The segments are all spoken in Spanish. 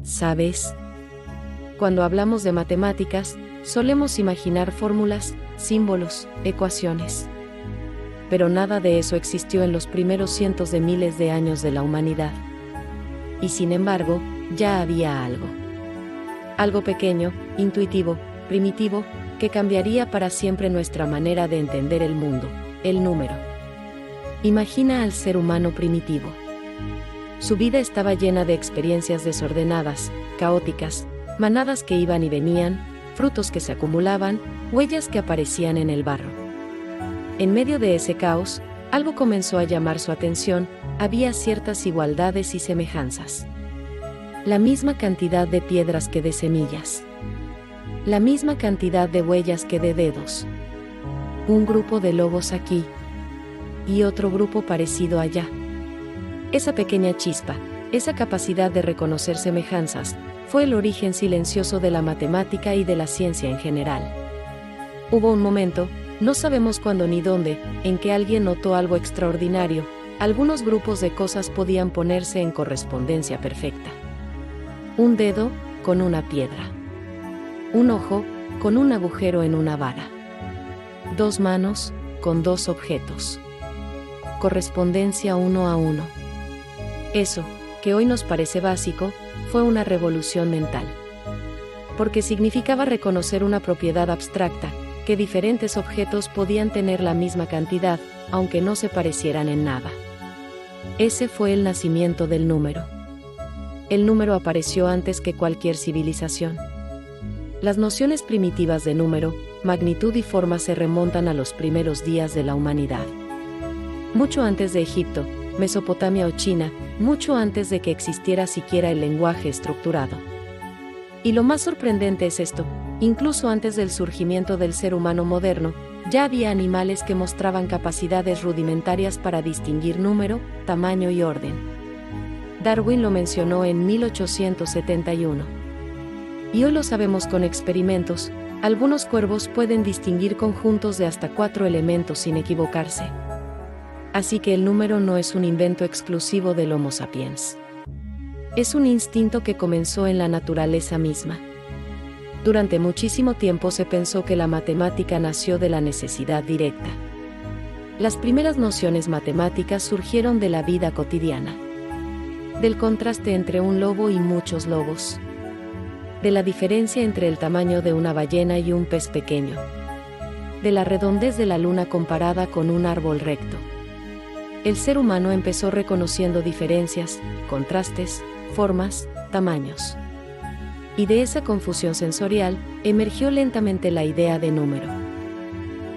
¿sabes? Cuando hablamos de matemáticas, solemos imaginar fórmulas, símbolos, ecuaciones. Pero nada de eso existió en los primeros cientos de miles de años de la humanidad. Y sin embargo, ya había algo. Algo pequeño, intuitivo, primitivo, que cambiaría para siempre nuestra manera de entender el mundo, el número. Imagina al ser humano primitivo. Su vida estaba llena de experiencias desordenadas, caóticas, manadas que iban y venían, frutos que se acumulaban, huellas que aparecían en el barro. En medio de ese caos, algo comenzó a llamar su atención, había ciertas igualdades y semejanzas. La misma cantidad de piedras que de semillas. La misma cantidad de huellas que de dedos. Un grupo de lobos aquí. Y otro grupo parecido allá. Esa pequeña chispa, esa capacidad de reconocer semejanzas, fue el origen silencioso de la matemática y de la ciencia en general. Hubo un momento, no sabemos cuándo ni dónde, en que alguien notó algo extraordinario, algunos grupos de cosas podían ponerse en correspondencia perfecta. Un dedo, con una piedra. Un ojo, con un agujero en una vara. Dos manos, con dos objetos. Correspondencia 1 a 1. Eso, que hoy nos parece básico, fue una revolución mental. Porque significaba reconocer una propiedad abstracta, que diferentes objetos podían tener la misma cantidad, aunque no se parecieran en nada. Ese fue el nacimiento del número. El número apareció antes que cualquier civilización. Las nociones primitivas de número, magnitud y forma se remontan a los primeros días de la humanidad. Mucho antes de Egipto, Mesopotamia o China, mucho antes de que existiera siquiera el lenguaje estructurado. Y lo más sorprendente es esto, incluso antes del surgimiento del ser humano moderno, ya había animales que mostraban capacidades rudimentarias para distinguir número, tamaño y orden. Darwin lo mencionó en 1871. Y hoy lo sabemos con experimentos, algunos cuervos pueden distinguir conjuntos de hasta 4 elementos sin equivocarse. Así que el número no es un invento exclusivo del Homo sapiens. Es un instinto que comenzó en la naturaleza misma. Durante muchísimo tiempo se pensó que la matemática nació de la necesidad directa. Las primeras nociones matemáticas surgieron de la vida cotidiana. Del contraste entre un lobo y muchos lobos. De la diferencia entre el tamaño de una ballena y un pez pequeño. De la redondez de la luna comparada con un árbol recto. El ser humano empezó reconociendo diferencias, contrastes, formas, tamaños. Y de esa confusión sensorial, emergió lentamente la idea de número.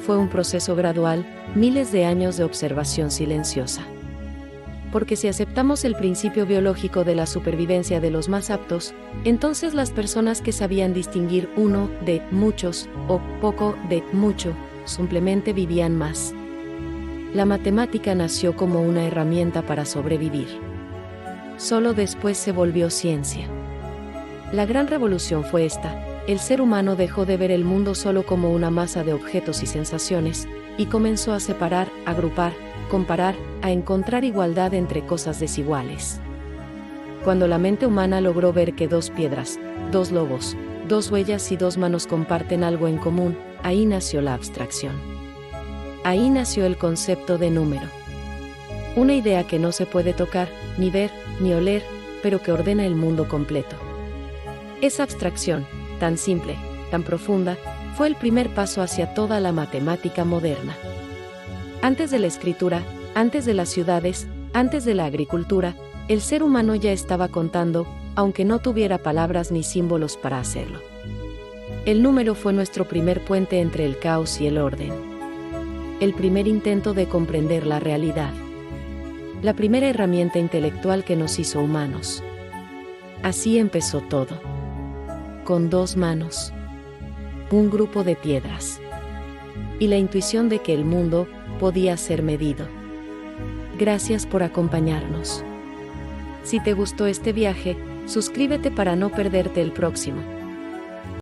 Fue un proceso gradual, miles de años de observación silenciosa. Porque si aceptamos el principio biológico de la supervivencia de los más aptos, entonces las personas que sabían distinguir uno de muchos, o poco de mucho, simplemente vivían más. La matemática nació como una herramienta para sobrevivir. Solo después se volvió ciencia. La gran revolución fue esta: el ser humano dejó de ver el mundo solo como una masa de objetos y sensaciones, y comenzó a separar, agrupar, comparar, a encontrar igualdad entre cosas desiguales. Cuando la mente humana logró ver que 2 piedras, 2 lobos, 2 huellas y 2 manos comparten algo en común, ahí nació la abstracción. Ahí nació el concepto de número. Una idea que no se puede tocar, ni ver, ni oler, pero que ordena el mundo completo. Esa abstracción, tan simple, tan profunda, fue el primer paso hacia toda la matemática moderna. Antes de la escritura, antes de las ciudades, antes de la agricultura, el ser humano ya estaba contando, aunque no tuviera palabras ni símbolos para hacerlo. El número fue nuestro primer puente entre el caos y el orden. El primer intento de comprender la realidad. La primera herramienta intelectual que nos hizo humanos. Así empezó todo. Con 2 manos. Un grupo de piedras. Y la intuición de que el mundo podía ser medido. Gracias por acompañarnos. Si te gustó este viaje, suscríbete para no perderte el próximo.